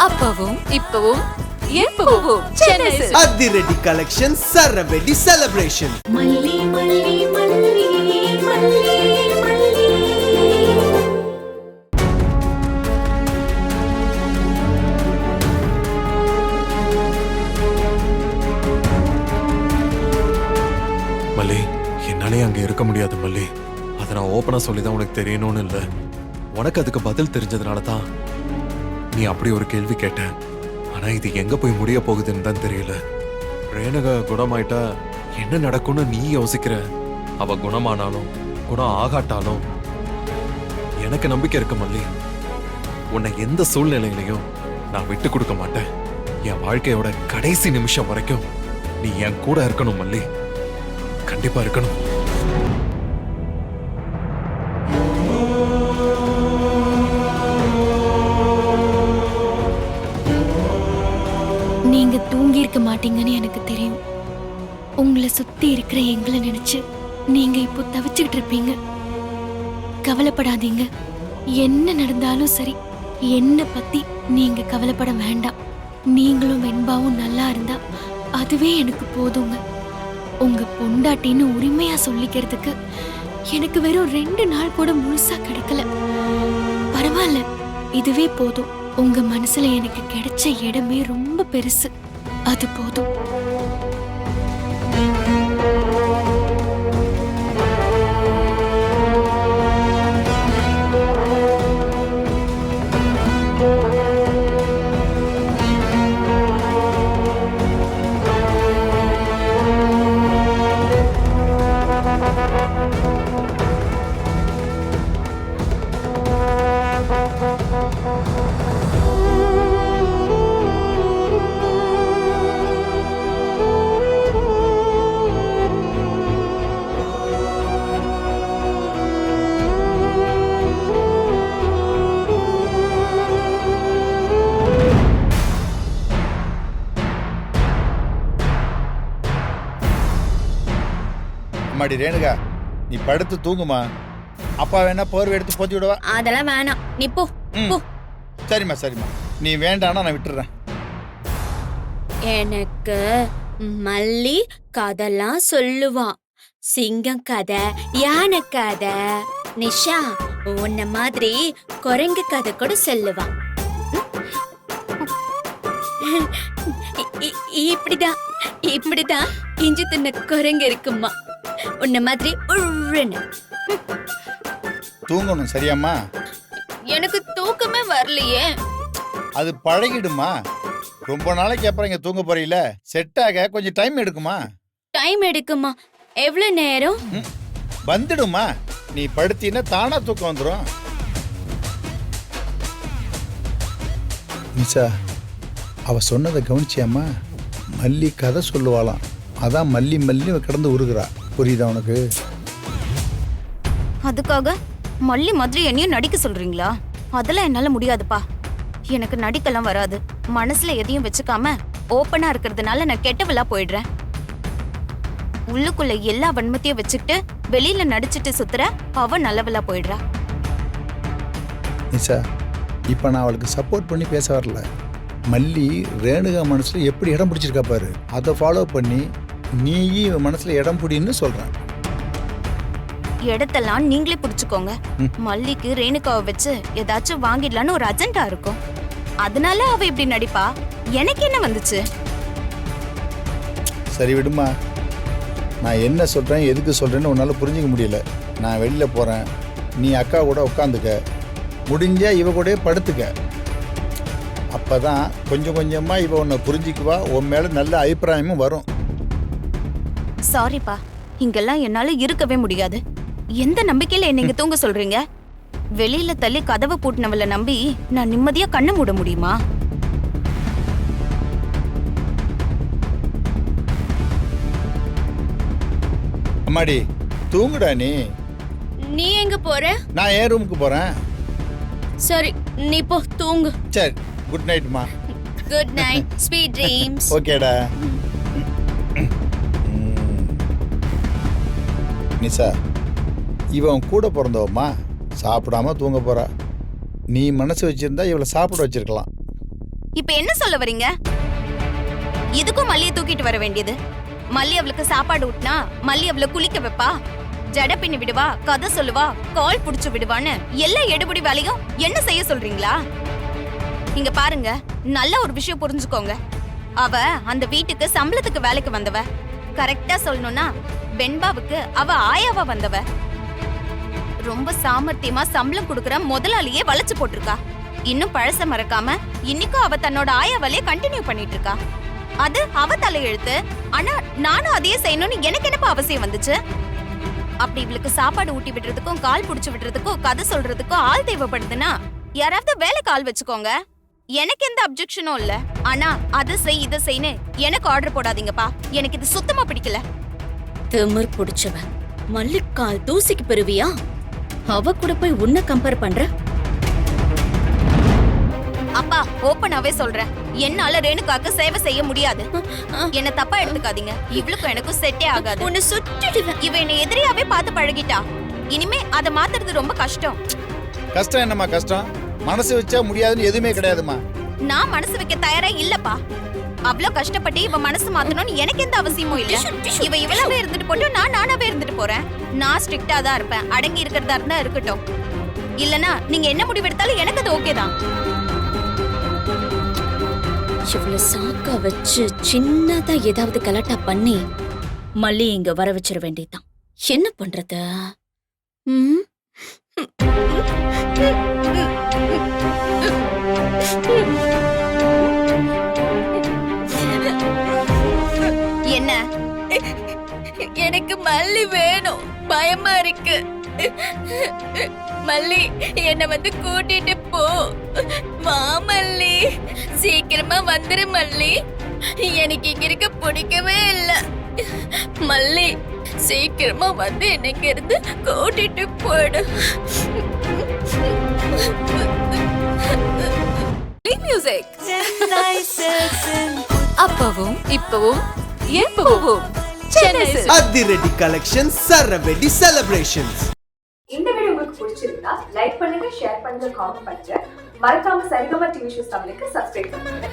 அப்பவும் இப்பவும் எப்பவும் சென்னை சில்க்ஸ். அதிரடி கலெக்ஷன், சரவெடி செலிப்ரேஷன். மல்லி மல்லி மல்லி மல்லி மல்லி. மல்லி, என்னாலே அங்க இருக்க முடியாது மல்லி. அதை நான் ஓப்பனா சொல்லிதான் உனக்கு தெரியணும்னு இல்லை. உனக்கு அதுக்கு பதில் தெரிஞ்சதுனால தான் நீ அப்படி ஒரு கேள்வி கேட்ட. ஆனா இது எங்க போய் முடிய போகுதுன்னு தான் தெரியல. ரேணுகா குணமாயிட்டா என்ன நடக்கும்னு நீ யோசிக்கிற. அவ குணமானாலும் குணம் ஆகாட்டாலும் எனக்கு நம்பிக்கை இருக்கு மல்லி. உன்னை எந்த சூழ்நிலையிலையும் நான் விட்டு கொடுக்க மாட்டேன். என் வாழ்க்கையோட கடைசி நிமிஷம் வரைக்கும் நீ என் கூட இருக்கணும் மல்லி. கண்டிப்பா இருக்கணும். நீங்க தூங்கி இருக்க மாட்டீங்கன்னு எனக்கு தெரியும். உங்களை சுத்தி இருக்கிற எங்களை நினைச்சு நீங்க இப்போ தவிச்சுக்கிட்டு இருப்பீங்க. கவலைப்படாதீங்க. என்ன நடந்தாலும் சரி, என்ன பத்தி நீங்க கவலைப்பட வேண்டாம். நீங்களும் வெண்பாவும் நல்லா இருந்தா அதுவே எனக்கு போதுங்க. உங்க பொண்டாட்டின்னு உரிமையா சொல்லிக்கிறதுக்கு எனக்கு வெறும் 2 நாள் கூட முழுசா கிடைக்கல. பரவாயில்ல, இதுவே போதும். உங்க மனசுல எனக்கு கிடைச்ச இடமே ரொம்ப பெருசு. அது போதும். அம்மாடி ரேணுகா, நீ படுத்து தூங்குமா. அப்பா வேணா போர்வை எடுத்து போத்தி விடவா? அதெல்லாம் வேணாம், நீ போ. சரிம்மா சரிம்மா, நீ வேண்டானா நான் விட்டுறேன். எனக்கு மல்லி கதெல்லாம் சொல்லுவான். சிங்கம் கதை, யானை கதை. நிஷா உன்ன மாதிரி குரங்கு கதை கூட சொல்லுவான். இப்படிதான் இப்படிதான் இஞ்சி தின்ன குரங்கு இருக்குமா. உன்ன மாதிரி தூங்கணும் சரியாம்மா? எனக்கு தூக்கமே வரலையே. அது பழகிடுமா. ரொம்ப நாளைக்கு அப்புறம் இங்க தூங்க போறீல, செட் ஆக கொஞ்சம் டைம் எடுக்குமா. டைம் எடுக்குமா? எவ்வளவு நேரம்? வந்துடுமா. நீ படுத்தீன்னா தானா தூக்கம் வந்துடும். நிஷா, அவ சொன்னதை கவனிச்சியாம்மா? மல்லி கதை சொல்லுவாளாம். அதான் மல்லி மல்லி கிடந்து உருகுறா. புரியுதா உனக்கு? அதுக்காக மல்லி மாதிரி என்னையும் நடிக்க சொல்றீங்களா? அதெல்லாம் என்னால முடியாதுப்பா. எனக்கு நடிக்கலாம் வராது. மனசுல எதையும் வச்சுக்காம ஓப்பனா இருக்கிறதுனால நான் கெட்டவளா போயிடுறேன். உள்ளுக்குள்ள எல்லா வன்மத்தையும் வச்சுக்கிட்டு வெளியில நடிச்சிட்டு சுத்துற அவ நல்லவளா போயிடுறா. நிஷா, இப்ப நான் அவளுக்கு சப்போர்ட் பண்ணி பேச வரல. மல்லி ரேணுகா மனசுல எப்படி இடம் பிடிச்சிருக்கா பாரு. அதை ஃபாலோ பண்ணி நீயும் மனசுல இடம் பிடின்னு சொல்றேன். இடத்தெல்லாம் நீங்களே பிடிச்சுக்கோங்க. மல்லிக்கு ரேணுகாவை வச்சு ஏதாச்சும் வாங்கிடலான்னு ஒரு அஜெண்டா இருக்கும். அதனால அவ இப்படி நடிப்பா. எனக்கு என்ன வந்துச்சு? சரி விடுமா. நான் என்ன சொல்றேன் எதுக்கு சொல்றேன்னு உன்னால புரிஞ்சுக்க முடியல. நான் வெளியில போறேன், நீ அக்கா கூட உட்காந்துக்க. முடிஞ்சா இவ கூட படுத்துக்க. அப்பதான் கொஞ்சம் கொஞ்சமா இவ உன்னை புரிஞ்சுக்குவா. உன் மேல நல்ல அபிப்பிராயமும் வரும். சாரிப்பா, இங்கெல்லாம் என்னால இருக்கவே முடியாது. எந்த நம்பிக்கையில என்னைங்க தூங்க சொல்றீங்க? வெளியில தள்ளி கதவை பூட்டினவள நம்பி நான் நிம்மதியா கண்ணை மூட முடியுமா? அம்மாடி தூங்குடா. நீ எங்க போற? நான் என் ரூமுக்கு போறேன். சரி, நீ போ தூங்கு. சரி, குட் நைட்மா. Good night, sweet dreams. ஓகேடா. நிஷா, இவன் கூட பிறந்தவம்மா. சாப்பிடாம தூங்க போறா. நீ மனசு வச்சிருந்தா இவளை சாப்பிட வச்சிருக்கலாம். இப்ப என்ன சொல்ல வரீங்க? இதுக்கும் மல்லியை தூக்கிட்டு வர வேண்டியது. மல்லி அவளுக்கு சாப்பாடு ஊட்டினா மல்லி அவளை குளிக்க வைப்பா, ஜட பின்னி விடுவா, கதை சொல்லுவா, கால் புடிச்சு விடுவான்னு எல்லா எடுபடி வேலையும் என்ன செய்ய சொல்றீங்களா? இங்க பாருங்க, நல்ல ஒரு விஷயம் புரிஞ்சுக்கோங்க. அவ அந்த வீட்டுக்கு சம்பளத்துக்கு வேலைக்கு வந்தவ. கரெக்டா சொல்லணும்னா வெண்பாவுக்கு அவ ஆயாவா வந்தவ. ரொம்ப சாமர்த்தியமா சம்பளம் கொடுக்கற முதலாளியே வளைச்சு போட்டிருக்கா. இன்னும் பழச மறக்காம இன்னைக்கும் அவ தன்னோட ஆயாவாலே கண்டினியூ பண்ணிட்டு இருக்கா. அது அவ தலையெழுத்து. ஆனா நானும் அதையே செய்யணும்னு எனக்கு என்னப்பா அவசியம் வந்துச்சு? அப்படி இவளுக்கு சாப்பாடு ஊட்டி விடுறதுக்கும் கால் புடிச்சு விடுறதுக்கும் கதை சொல்றதுக்கும் ஆள் தேவைப்படுதுன்னா யாராவது வேலைக்கு ஆள் வச்சுக்கோங்க. எனக்கு எந்த அப்ஜெக்ஷனும் இல்ல. ஆனா அது செய் இதை செய்யு எனக்கு ஆர்டர் போடாதீங்கப்பா. எனக்கு இது சுத்தமா பிடிக்கல. திமிர் புடிச்சவ மல்லிக்கால் தூசிக்கு பெறுவியா? அவ கூட போய் உன்னை கம்பேர் பண்ற? அப்பா ஓப்பனாவே சொல்றேன், என்னால ரேணுகாக்கு சேவை செய்ய முடியாது. என்ன தப்பா எடுத்துக்காதீங்க. இவளுக்கும் எனக்கும் செட்டே ஆகாது. உன்னை சுட்டுடுவேன். இவ என்ன எதிரியாவே பார்த்து பழகிட்டா. இனிமே அதை மாத்துறது ரொம்ப கஷ்டம். கஷ்டம் என்னம்மா கஷ்டம்? மனசு வச்சா முடியாதுன்னு எதுவுமே கிடையாதுமா. நான் மனசு வைக்க தயாரா இல்லப்பா. அவ்ளோ கஷ்டப்பட்டு இவ மனசு மாத்தணும்னு எனக்கு எந்த அவசியமும் இல்ல. இவ இவளாவே இருந்துட்டு போட்டு நான் நானாவே இருந்துட்டு போறேன். நான் ஸ்ட்ரிக்டா தான் இருப்பேன். அடங்கி இருக்கிறதா இருந்தா இருக்கட்டும். இல்லனா நீங்க என்ன முடிவெடுத்தாலும் எனக்கு அது ஓகே தான். இவ்வளவு சாக்கா வச்சு சின்னதா ஏதாவது கலாட்டா பண்ணி மல்லி இங்க வர வச்சிட வேண்டியதுதான். என்ன பண்றது? என்ன? எனக்கு மல்லி வேணும். பயமா இருக்கு. மல்லி என்ன வந்து கூட்டிட்டு போ. வா மல்லி, சீக்கிரமா வந்துரு மல்லி. எனக்கு இங்க இருக்க பிடிக்கவே இல்ல. மல்லி சீக்கிரமா வந்து எனக்கு இருந்து கூட்டிட்டு போயிடு. மியூசிக் அப்பவும் இப்பவும் எப்பவும் சென்னை சில்க்ஸ். அதிரடி கலெக்ஷன் சரவெடி செலிப்ரேஷன்ஸ். இந்த வீடியோ உங்களுக்கு பிடிச்சிருந்தா லைக் பண்ணுங்க, ஷேர் பண்ணுங்க, காமெண்ட் பண்ணுங்க. மறக்காம சரிகமா டிவி ஷோஸ் தமிழுக்கு சப்ஸ்கிரைப் பண்ணுங்க.